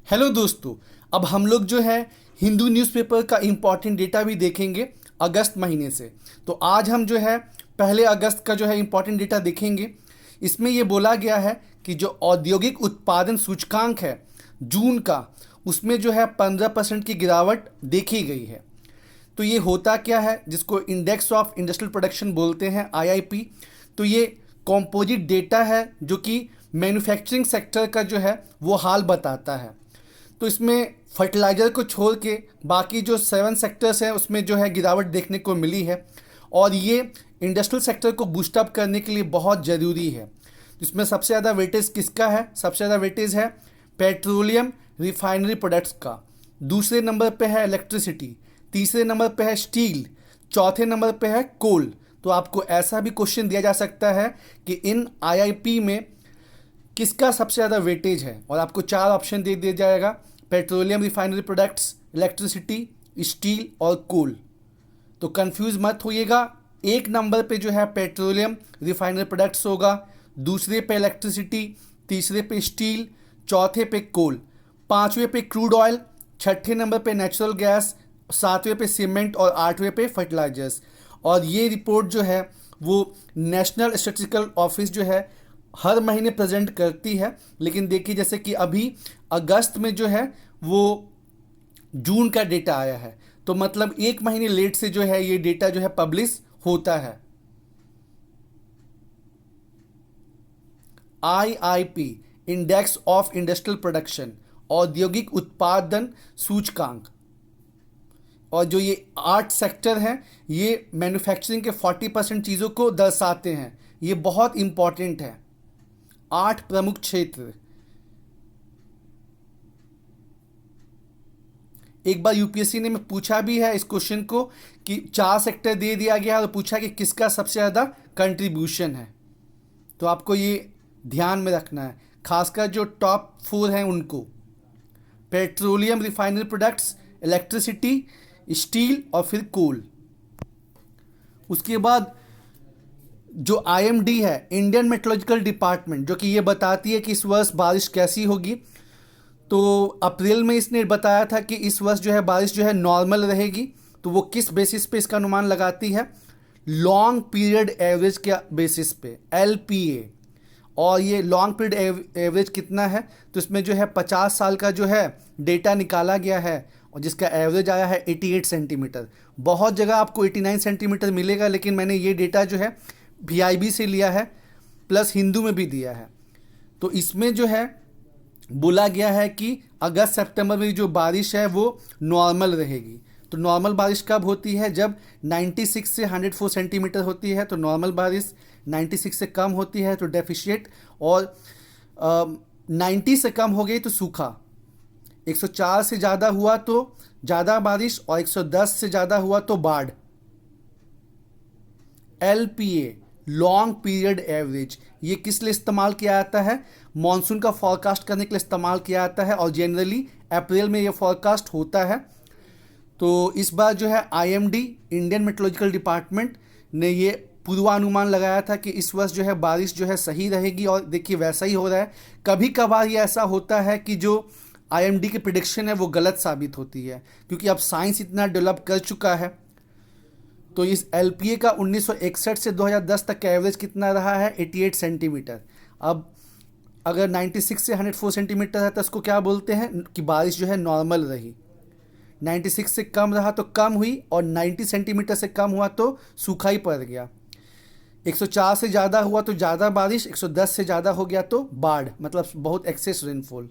Hello दोस्तों। अब हम लोग जो है हिंदू न्यूज़पेपर का इम्पॉर्टेंट डेटा भी देखेंगे अगस्त महीने से। तो आज हम जो है पहले अगस्त का जो है इम्पॉर्टेंट डेटा देखेंगे। इसमें ये बोला गया है कि जो औद्योगिक उत्पादन सूचकांक है जून का, उसमें जो है 15% की गिरावट देखी गई है। तो ये होता क्या है, जिसको इंडेक्स ऑफ इंडस्ट्रियल प्रोडक्शन बोलते हैं, आईआईपी। तो ये कॉम्पोजिट डेटा है जो कि मैन्युफैक्चरिंग सेक्टर का जो है वो हाल बताता है। तो इसमें फर्टिलाइज़र को छोड़ के बाकी जो 7 सेक्टर्स हैं उसमें जो है गिरावट देखने को मिली है, और ये इंडस्ट्रियल सेक्टर को बूस्टअप करने के लिए बहुत ज़रूरी है। इसमें सबसे ज़्यादा वेटेज किसका है? सबसे ज़्यादा वेटेज है पेट्रोलियम रिफाइनरी प्रोडक्ट्स का। दूसरे नंबर पे है इलेक्ट्रिसिटी, तीसरे नंबर पे है स्टील, चौथे नंबर पे है कोल। तो आपको ऐसा भी क्वेश्चन दिया जा सकता है कि इन आईआईपी में किसका सबसे ज़्यादा वेटेज है, और आपको 4 ऑप्शन दे दिया जाएगा: petroleum refinery products, electricity, steel और कोल। तो कंफ्यूज मत होइएगा। एक नंबर पे जो है पेट्रोलियम रिफाइनरी प्रोडक्ट्स होगा, दूसरे पे इलेक्ट्रिसिटी, तीसरे पे स्टील, चौथे पे कोल, पाँचवें पे क्रूड ऑयल, छठे नंबर पे नेचुरल गैस, सातवें पे सीमेंट और आठवें पे फर्टिलाइजर्स। और ये रिपोर्ट जो है वो नेशनल स्टैटिस्टिकल ऑफिस जो है हर महीने प्रेजेंट करती है। लेकिन देखिए, जैसे कि अभी अगस्त में जो है वो जून का डेटा आया है, तो मतलब 1 महीने लेट से जो है ये डेटा जो है पब्लिश होता है। IIP, index of industrial production, औद्योगिक उत्पादन सूचकांक। और जो ये 8 सेक्टर हैं ये मैन्युफैक्चरिंग के 40% चीज़ों को दर्शाते हैं। ये बहुत इंपॉर्टेंट है। 8 प्रमुख क्षेत्र। एक बार यूपीएससी ने में पूछा भी है इस क्वेश्चन को कि 4 सेक्टर दे दिया गया और पूछा कि किसका सबसे ज़्यादा कंट्रीब्यूशन है। तो आपको ये ध्यान में रखना है, खासकर जो टॉप 4 हैं उनको: petroleum refinery products, electricity, steel और फिर कोल। उसके बाद जो आईएमडी है, इंडियन मेट्रोलॉजिकल डिपार्टमेंट, जो कि ये बताती है कि इस वर्ष बारिश कैसी होगी। तो अप्रैल में इसने बताया था कि इस वर्ष जो है बारिश जो है नॉर्मल रहेगी। तो वो किस बेसिस पे इसका अनुमान लगाती है? लॉन्ग पीरियड एवरेज के बेसिस पे, एलपीए। और ये लॉन्ग पीरियड एवरेज कितना है? तो इसमें जो है 50 साल का जो है डेटा निकाला गया है, और जिसका एवरेज आया है 88 सेंटीमीटर। बहुत जगह आपको 89 सेंटीमीटर मिलेगा, लेकिन मैंने ये डेटा जो है वीआईबी से लिया है, प्लस हिंदू में भी दिया है। तो इसमें जो है बोला गया है कि अगस्त सितंबर में जो बारिश है वो नॉर्मल रहेगी। तो नॉर्मल बारिश कब होती है? जब 96 से 104 सेंटीमीटर होती है तो नॉर्मल बारिश, 96 से कम होती है तो डेफिशिएट, और 90 से कम हो गई तो सूखा, 104 से ज़्यादा हुआ तो ज़्यादा बारिश, और 110 से ज़्यादा हुआ तो बाढ़। एलपीए, लॉन्ग पीरियड एवरेज, ये किस लिए इस्तेमाल किया जाता है? मॉनसून का फॉरकास्ट करने के लिए इस्तेमाल किया जाता है, और जनरली अप्रैल में ये फॉरकास्ट होता है। तो इस बार जो है आईएमडी, इंडियन मेट्रोलॉजिकल डिपार्टमेंट ने ये पूर्वानुमान लगाया था कि इस वर्ष जो है बारिश जो है सही रहेगी, और देखिए वैसा ही हो रहा है। कभी कभार ये ऐसा होता है कि जो आईएमडी की प्रिडिक्शन है वो गलत साबित होती है, क्योंकि अब साइंस इतना डेवलप कर चुका है। तो इस एलपीए का 1961 से 2010 तक का एवरेज कितना रहा है? 88 सेंटीमीटर। अब अगर 96 से 104 सेंटीमीटर है तो उसको क्या बोलते हैं कि बारिश जो है नॉर्मल रही। 96 से कम रहा तो कम हुई, और 90 सेंटीमीटर से कम हुआ तो सूखा ही पड़ गया। 104 से ज़्यादा हुआ तो ज़्यादा बारिश, 110 से ज़्यादा हो गया तो बाढ़, मतलब बहुत एक्सेस रेनफॉल।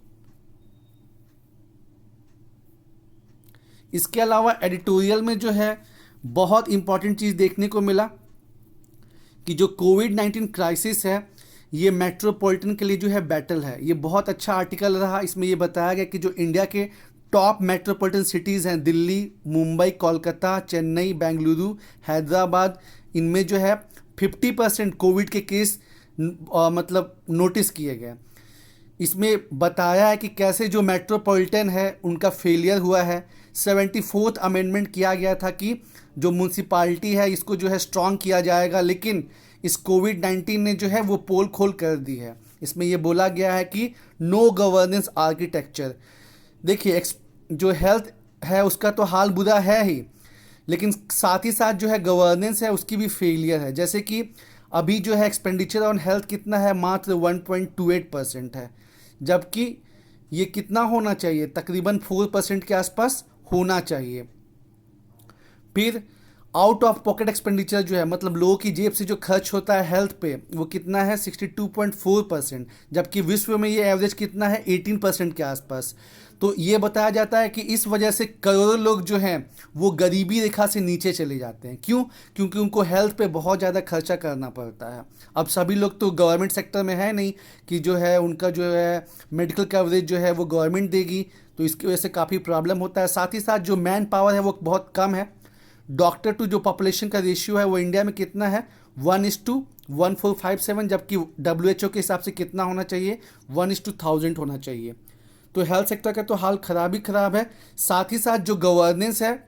इसके अलावा एडिटोरियल में जो है बहुत इंपॉर्टेंट चीज़ देखने को मिला कि जो कोविड-19 क्राइसिस है ये मेट्रोपॉलिटन के लिए जो है बैटल है। ये बहुत अच्छा आर्टिकल रहा। इसमें ये बताया गया कि जो इंडिया के टॉप मेट्रोपॉलिटन सिटीज़ हैं, दिल्ली, मुंबई, कोलकाता, चेन्नई, बेंगलुरु, हैदराबाद, इनमें जो है 50% कोविड के केस मतलब नोटिस किए गए। इसमें बताया है कि कैसे जो मेट्रोपॉलिटन है उनका फेलियर हुआ है। 74th अमेंडमेंट किया गया था कि जो म्यूनसिपालिटी है इसको जो है स्ट्रॉन्ग किया जाएगा, लेकिन इस कोविड-19 ने जो है वो पोल खोल कर दी है। इसमें ये बोला गया है कि नो गवर्नेंस आर्किटेक्चर, देखिए जो हेल्थ है उसका तो हाल बुरा है ही, लेकिन साथ ही साथ जो है गवर्नेंस है उसकी भी फेलियर है। जैसे कि अभी जो है एक्सपेंडिचर ऑन हेल्थ कितना है, मात्र 1.28% है, जबकि ये कितना होना चाहिए, तकरीबन 4% के आसपास होना चाहिए। फिर आउट ऑफ पॉकेट एक्सपेंडिचर जो है, मतलब लोगों की जेब से जो खर्च होता है हेल्थ पे, वो कितना है, 62.4%, जबकि विश्व में ये एवरेज कितना है, 18% के आसपास। तो ये बताया जाता है कि इस वजह से करोड़ों लोग जो हैं वो गरीबी रेखा से नीचे चले जाते हैं। क्यों? क्योंकि उनको हेल्थ पे बहुत ज़्यादा खर्चा करना पड़ता है। अब सभी लोग तो गवर्नमेंट सेक्टर में है नहीं कि जो है उनका जो है मेडिकल कवरेज जो है वो गवर्नमेंट देगी, तो इसकी वजह से काफ़ी प्रॉब्लम होता है। साथ ही साथ जो मैन पावर है वो बहुत कम है। डॉक्टर टू जो पॉपुलेशन का रेशियो है वो इंडिया में कितना है, 1:1457, जबकि WHO के हिसाब से कितना होना चाहिए, 1:1000 होना चाहिए। तो हेल्थ सेक्टर का तो हाल खराब ही खराब है। साथ ही साथ जो गवर्नेंस है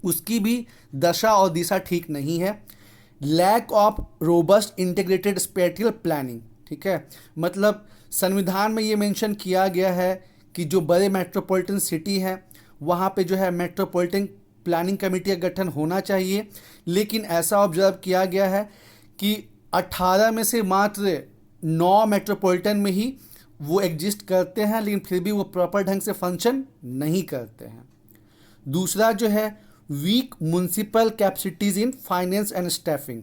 उसकी भी दशा और दिशा ठीक नहीं है। Lack of robust integrated spatial planning, ठीक है, मतलब संविधान में ये मेंशन किया गया है कि जो बड़े मेट्रोपॉलिटन सिटी हैं वहाँ पे जो है मेट्रोपॉलिटन प्लानिंग कमेटी का गठन होना चाहिए, लेकिन ऐसा ऑब्जर्व किया गया है कि 18 में से मात्र 9 मेट्रोपॉलिटन में ही वो एग्जिस्ट करते हैं, लेकिन फिर भी वो प्रॉपर ढंग से फंक्शन नहीं करते हैं। दूसरा जो है weak municipal capacities in finance and staffing,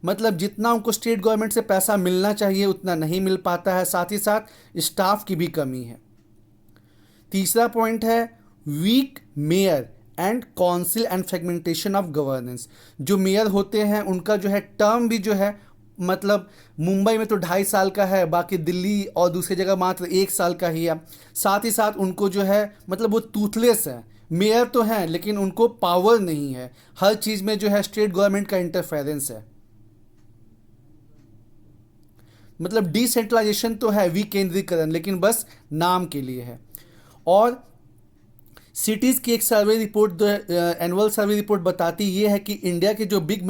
मतलब जितना उनको स्टेट गवर्नमेंट से पैसा मिलना चाहिए उतना नहीं मिल पाता है। साथ ही साथ स्टाफ की भी कमी है। तीसरा पॉइंट है weak mayor and council and fragmentation of governance, जो मेयर होते हैं उनका जो है टर्म भी जो है, मतलब मुंबई में तो 2.5 साल का है, बाकी दिल्ली और दूसरी जगह मात्र 1 साल का ही है। साथ ही साथ उनको जो है मतलब वो टूथलेस है, मेयर तो हैं लेकिन उनको पावर नहीं है, हर चीज़ में जो है स्टेट गवर्नमेंट का इंटरफेरेंस है। मतलब डिसेंट्रलाइजेशन तो है, विकेंद्रीकरण, लेकिन बस नाम के लिए है। और सिटीज़ की एक survey report, annual survey report बताती ये है कि इंडिया के जो बिग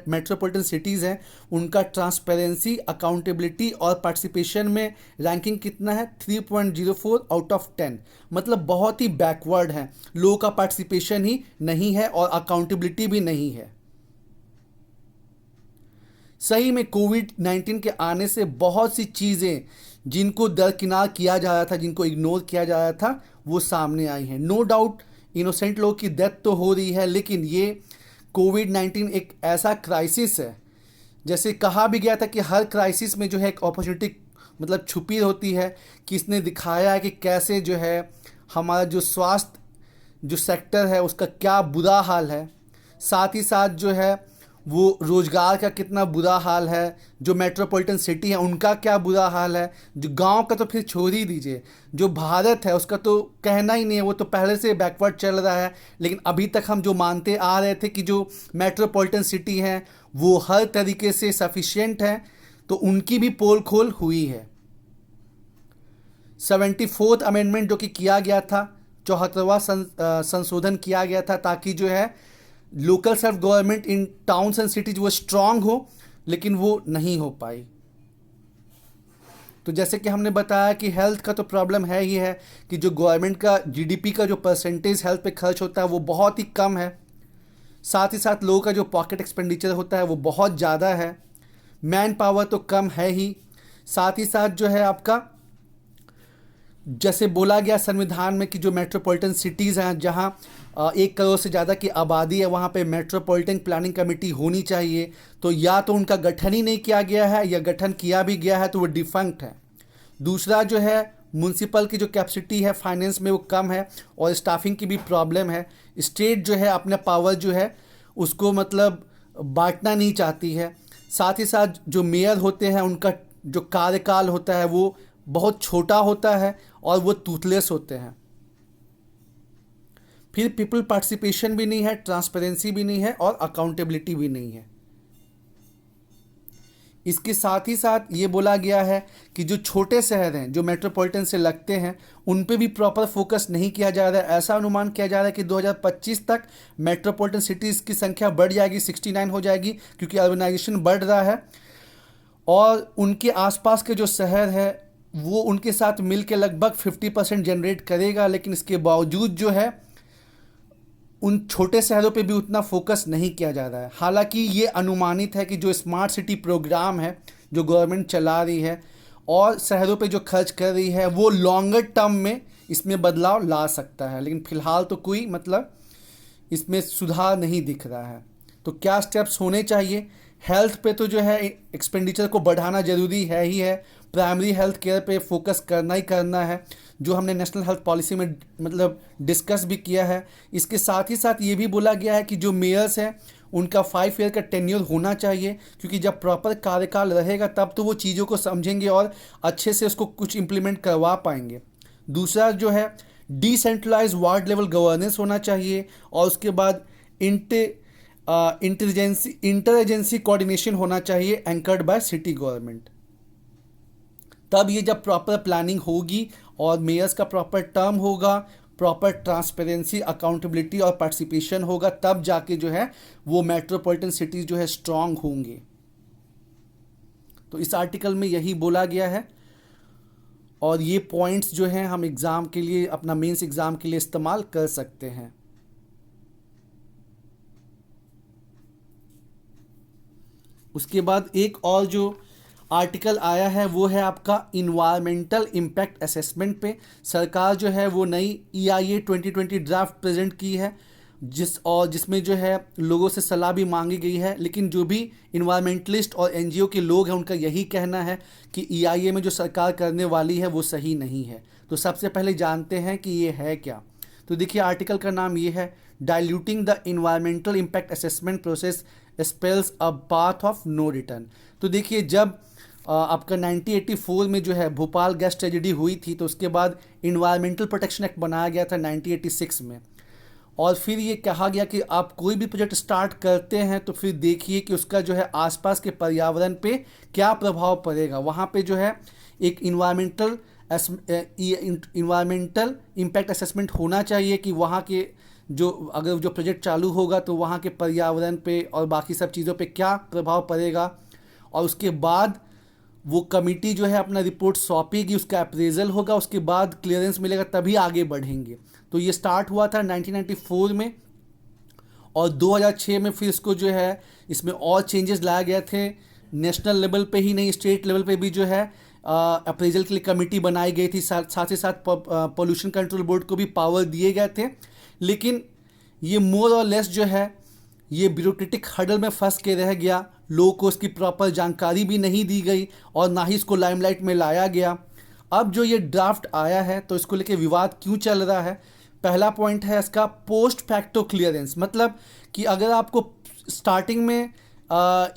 मेट्रोपॉलिटन सिटीज़ हैं उनका ट्रांसपेरेंसी, अकाउंटेबिलिटी और पार्टिसिपेशन में रैंकिंग कितना है, 3.04 आउट ऑफ 10, मतलब बहुत ही बैकवर्ड हैं। लोगों का पार्टिसिपेशन ही नहीं है और अकाउंटेबिलिटी भी नहीं है। सही में कोविड-19 के आने से बहुत सी चीज़ें जिनको दरकिनार किया जा रहा था, जिनको इग्नोर किया जा रहा था, वो सामने आई हैं। नो डाउट इनोसेंट लोगों की डेथ तो हो रही है, लेकिन ये कोविड-19 एक ऐसा क्राइसिस है, जैसे कहा भी गया था कि हर क्राइसिस में जो है एक अपॉर्चुनिटी मतलब छुपी होती है, कि इसने दिखाया है कि कैसे जो है हमारा जो स्वास्थ्य जो सेक्टर है उसका क्या बुरा हाल है। साथ ही साथ जो है वो रोज़गार का कितना बुरा हाल है, जो मेट्रोपॉलिटन सिटी है उनका क्या बुरा हाल है, जो गांव का तो फिर छोड़ ही दीजिए, जो भारत है उसका तो कहना ही नहीं है, वो तो पहले से बैकवर्ड चल रहा है। लेकिन अभी तक हम जो मानते आ रहे थे कि जो मेट्रोपॉलिटन सिटी हैं वो हर तरीके से सफिशिएंट हैं, तो उनकी भी पोल खोल हुई है। 74th अमेंडमेंट जो कि किया गया था, 74वां संशोधन किया गया था ताकि जो है local self government in towns and cities वो स्ट्रांग हो, लेकिन वो नहीं हो पाई। तो जैसे कि हमने बताया कि हेल्थ का तो प्रॉब्लम है ही है कि जो गवर्नमेंट का जीडीपी का जो परसेंटेज हेल्थ पे खर्च होता है वो बहुत ही कम है। साथ ही साथ लोगों का जो पॉकेट एक्सपेंडिचर होता है वो बहुत ज़्यादा है। मैन पावर तो कम है ही। साथ ही साथ जो है आपका जैसे बोला गया संविधान में कि जो मेट्रोपॉलिटन सिटीज़ हैं जहाँ 1 करोड़ से ज़्यादा की आबादी है वहाँ पे मेट्रोपॉलिटन प्लानिंग कमेटी होनी चाहिए, तो या तो उनका गठन ही नहीं किया गया है या गठन किया भी गया है तो वो डिफंक्ट है। दूसरा जो है म्यूनसिपल की जो कैपेसिटी है फाइनेंस में वो कम है और स्टाफिंग की भी प्रॉब्लम है। स्टेट जो है अपना पावर जो है उसको मतलब बांटना नहीं चाहती है। साथ ही साथ जो मेयर होते हैं उनका जो कार्यकाल होता है वो बहुत छोटा होता है और वो टूथलेस होते हैं। फिर पीपल पार्टिसिपेशन भी नहीं है, ट्रांसपेरेंसी भी नहीं है और अकाउंटेबिलिटी भी नहीं है। इसके साथ ही साथ ये बोला गया है कि जो छोटे शहर हैं जो मेट्रोपॉलिटन से लगते हैं उन पे भी प्रॉपर फोकस नहीं किया जा रहा है। ऐसा अनुमान किया जा रहा है कि 2025 तक मेट्रोपॉलिटन सिटीज़ की संख्या बढ़ जाएगी, 69 हो जाएगी, क्योंकि अर्बनाइजेशन बढ़ रहा है और उनके आसपास के जो शहर है वो उनके साथ मिल के लगभग 50% जनरेट करेगा, लेकिन इसके बावजूद जो है उन छोटे शहरों पे भी उतना फोकस नहीं किया जा रहा है। हालांकि ये अनुमानित है कि जो स्मार्ट सिटी प्रोग्राम है जो गवर्नमेंट चला रही है और शहरों पे जो खर्च कर रही है वो लॉन्गर टर्म में इसमें बदलाव ला सकता है, लेकिन फ़िलहाल तो कोई मतलब इसमें सुधार नहीं दिख रहा है। तो क्या स्टेप्स होने चाहिए? हेल्थ पे तो जो है एक्सपेंडिचर को बढ़ाना ज़रूरी है ही है, प्राइमरी हेल्थ केयर पे फोकस करना ही करना है, जो हमने नेशनल हेल्थ पॉलिसी में मतलब डिस्कस भी किया है। इसके साथ ही साथ ये भी बोला गया है कि जो मेयर्स हैं उनका 5 ईयर का टेन्योर होना चाहिए, क्योंकि जब प्रॉपर कार्यकाल रहेगा तब तो वो चीज़ों को समझेंगे और अच्छे से उसको कुछ इम्प्लीमेंट करवा पाएंगे। दूसरा जो है डिसेंट्रलाइज वार्ड लेवल गवर्नेंस होना चाहिए, और उसके बाद इंटर एजेंसी कोऑर्डिनेशन होना चाहिए एंकर्ड बाय सिटी गवर्नमेंट। तब ये जब प्रॉपर प्लानिंग होगी और मेयर्स का प्रॉपर टर्म होगा, प्रॉपर ट्रांसपेरेंसी, अकाउंटेबिलिटी और पार्टिसिपेशन होगा, तब जाके जो है वो मेट्रोपॉलिटन सिटीज़ जो है स्ट्रांग होंगे। तो इस आर्टिकल में यही बोला गया है और ये पॉइंट्स जो हैं हम एग्ज़ाम के लिए, अपना मेंस एग्ज़ाम के लिए इस्तेमाल कर सकते हैं। उसके बाद एक और जो आर्टिकल आया है वो है आपका इन्वायरमेंटल इम्पैक्ट असेसमेंट पे। सरकार जो है वो नई EIA 2020 ड्राफ्ट प्रेजेंट की है, जिसमें जो है लोगों से सलाह भी मांगी गई है, लेकिन जो भी इन्वायरमेंटलिस्ट और NGO के लोग हैं उनका यही कहना है कि EIA में जो सरकार करने वाली है वो सही नहीं है। तो सबसे पहले जानते हैं कि ये है क्या। तो देखिए आर्टिकल का नाम ये है, diluting the environmental impact assessment process spells a path of no return. तो देखिए जब आपका 1984 में जो है भोपाल गैस ट्रेजेडी हुई थी, तो उसके बाद इन्वायरमेंटल प्रोटेक्शन एक्ट बनाया गया था 1986 में, और फिर ये कहा गया कि आप कोई भी प्रोजेक्ट स्टार्ट करते हैं तो फिर देखिए कि उसका जो है आसपास के पर्यावरण पे क्या प्रभाव पड़ेगा। वहाँ पे जो है एक इन्वायरमेंटल इम्पैक्ट असेसमेंट होना चाहिए कि वहाँ के जो अगर जो प्रोजेक्ट चालू होगा तो वहाँ के पर्यावरण पे और बाकी सब चीज़ों पे क्या प्रभाव पड़ेगा, और उसके बाद वो कमेटी जो है अपना रिपोर्ट सौंपेगी, उसका अप्रेजल होगा, उसके बाद क्लियरेंस मिलेगा, तभी आगे बढ़ेंगे। तो ये स्टार्ट हुआ था 1994 में, और 2006 में फिर इसको जो है इसमें और चेंजेस लाए गए थे। नेशनल लेवल पे ही नहीं, स्टेट लेवल पे भी जो है अप्रेजल के लिए कमेटी बनाई गई थी, साथ ही साथ पोल्यूशन कंट्रोल बोर्ड को भी पावर दिए गए थे। लेकिन ये मोर और लेस जो है ये ब्यूरोक्रेटिक हर्डल में फंस के रह गया, लोगों को इसकी प्रॉपर जानकारी भी नहीं दी गई और ना ही इसको लाइमलाइट में लाया गया। अब जो ये ड्राफ्ट आया है तो इसको लेके विवाद क्यों चल रहा है? पहला पॉइंट है इसका पोस्ट फैक्टो क्लियरेंस, मतलब कि अगर आपको स्टार्टिंग में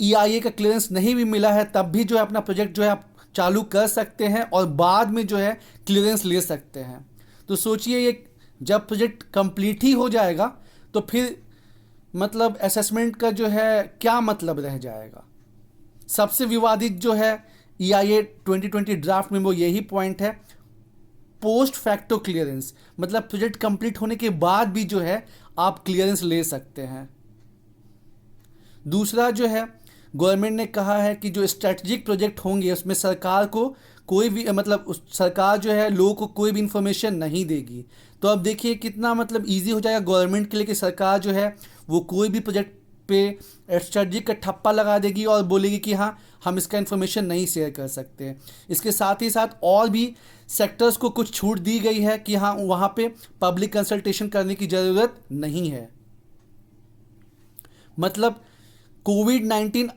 EIA का क्लियरेंस नहीं भी मिला है तब भी जो है अपना प्रोजेक्ट जो है आप चालू कर सकते हैं और बाद में जो है क्लियरेंस ले सकते हैं। तो सोचिए ये जब प्रोजेक्ट कंप्लीट ही हो जाएगा तो फिर मतलब असेसमेंट का जो है क्या मतलब रह जाएगा। सबसे विवादित जो है EIA 2020 ड्राफ्ट में वो यही पॉइंट है, पोस्ट फैक्टो क्लियरेंस, मतलब प्रोजेक्ट कंप्लीट होने के बाद भी जो है आप क्लियरेंस ले सकते हैं। दूसरा जो है गवर्नमेंट ने कहा है कि जो स्ट्रेटजिक प्रोजेक्ट होंगे उसमें सरकार को कोई भी मतलब सरकार जो है लोगों को कोई भी इंफॉर्मेशन नहीं देगी। तो अब देखिए कितना मतलब इजी हो जाएगा गवर्नमेंट के लिए कि सरकार जो है वो कोई भी प्रोजेक्ट पे स्ट्रेटजी का ठप्पा लगा देगी और बोलेगी कि हाँ हम इसका इन्फॉर्मेशन नहीं शेयर कर सकते। इसके साथ ही साथ और भी सेक्टर्स को कुछ छूट दी गई है कि हाँ वहाँ पे पब्लिक कंसल्टेशन करने की ज़रूरत नहीं है। मतलब कोविड-19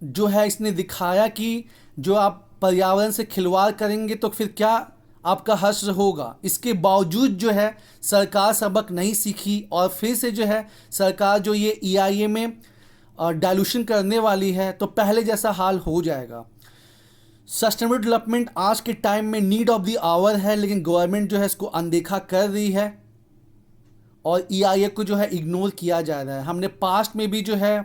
जो है इसने दिखाया कि जो आप पर्यावरण से खिलवाड़ करेंगे तो फिर क्या आपका हश्र होगा। इसके बावजूद जो है सरकार सबक नहीं सीखी और फिर से जो है सरकार जो ये EIA में डाइल्यूशन करने वाली है तो पहले जैसा हाल हो जाएगा। सस्टेनेबल डेवलपमेंट आज के टाइम में नीड ऑफ द आवर है, लेकिन गवर्नमेंट जो है इसको अनदेखा कर रही है और EIA को जो है इग्नोर किया जा रहा है। हमने पास्ट में भी जो है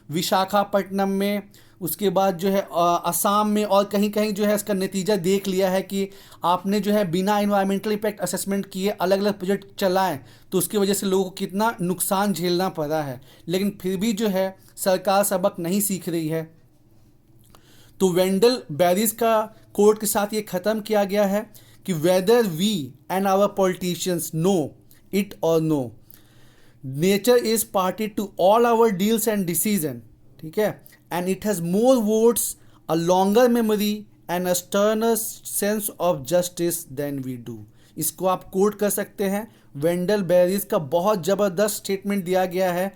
विशाखापट्टनम में, उसके बाद जो है असम में और कहीं कहीं जो है इसका नतीजा देख लिया है कि आपने जो है बिना इन्वायरमेंटल इम्पैक्ट असेसमेंट किए अलग अलग प्रोजेक्ट चलाएं तो उसकी वजह से लोगों को कितना नुकसान झेलना पड़ा है, लेकिन फिर भी जो है सरकार सबक नहीं सीख रही है। तो वेंडल बैरिस का कोर्ट के साथ ये ख़त्म किया गया है कि whether we and our politicians know it और no, nature is party to all our deals and decision, ठीक है, and it has more votes, a longer memory and a sterner sense of justice than we do. इसको आप coat कर सकते हैं। वेंडल बैरिस का बहुत ज़बरदस्त स्टेटमेंट दिया गया है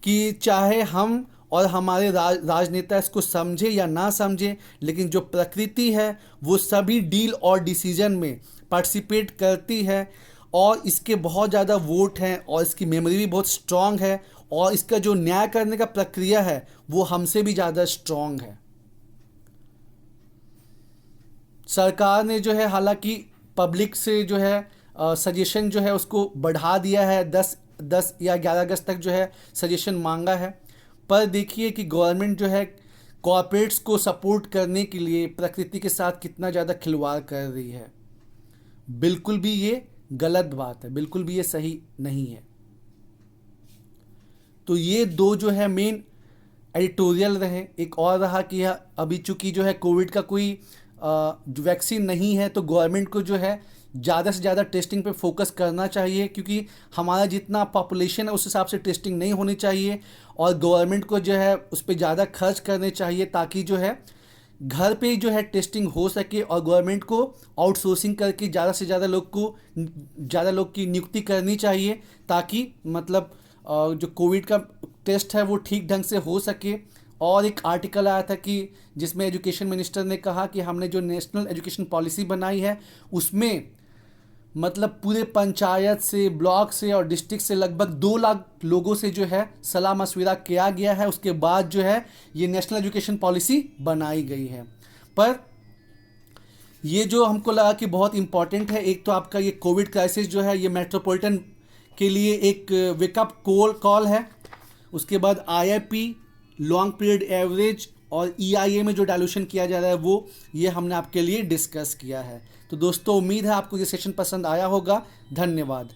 कि चाहे हम और हमारे राजनेता इसको समझे या ना समझे, लेकिन जो प्रकृति है वो सभी डील और डिसीजन में पार्टिसिपेट करती है और इसके बहुत ज़्यादा वोट हैं और इसकी मेमोरी भी बहुत स्ट्रांग है और इसका जो न्याय करने का प्रक्रिया है वो हमसे भी ज़्यादा स्ट्रांग है। सरकार ने जो है हालांकि पब्लिक से जो है सजेशन जो है उसको बढ़ा दिया है, 10 या 11 अगस्त तक जो है सजेशन मांगा है, पर देखिए कि गवर्नमेंट जो है कॉर्पोरेट्स को सपोर्ट करने के लिए प्रकृति के साथ कितना ज़्यादा खिलवाड़ कर रही है। बिल्कुल भी ये गलत बात है, बिल्कुल भी ये सही नहीं है। तो ये दो जो है मेन एडिटोरियल रहे। एक और रहा कि अभी चूंकि जो है कोविड का कोई वैक्सीन नहीं है तो गवर्नमेंट को जो है ज़्यादा से ज़्यादा टेस्टिंग पे फोकस करना चाहिए, क्योंकि हमारा जितना पॉपुलेशन है उस हिसाब से टेस्टिंग नहीं होनी चाहिए और गवर्नमेंट को जो है उस पर ज़्यादा खर्च करने चाहिए ताकि जो है घर पे जो है टेस्टिंग हो सके और गवर्नमेंट को आउटसोर्सिंग करके ज़्यादा से ज़्यादा लोग की नियुक्ति करनी चाहिए ताकि मतलब जो कोविड का टेस्ट है वो ठीक ढंग से हो सके। और एक आर्टिकल आया था कि जिसमें एजुकेशन मिनिस्टर ने कहा कि हमने जो नेशनल एजुकेशन पॉलिसी बनाई है उसमें मतलब पूरे पंचायत से, ब्लॉक से और डिस्ट्रिक्ट से लगभग 2 लाख लोगों से जो है सलाह मशविरा किया गया है, उसके बाद जो है ये नेशनल एजुकेशन पॉलिसी बनाई गई है। पर ये जो हमको लगा कि बहुत इम्पॉर्टेंट है, एक तो आपका ये कोविड क्राइसिस जो है ये मेट्रोपॉलिटन के लिए एक वेकअप कॉल है, उसके बाद IIP, लॉन्ग पीरियड एवरेज और EIA में जो डायलूशन किया जा रहा है वो ये हमने आपके लिए डिस्कस किया है। तो दोस्तों उम्मीद है आपको ये सेशन पसंद आया होगा। धन्यवाद।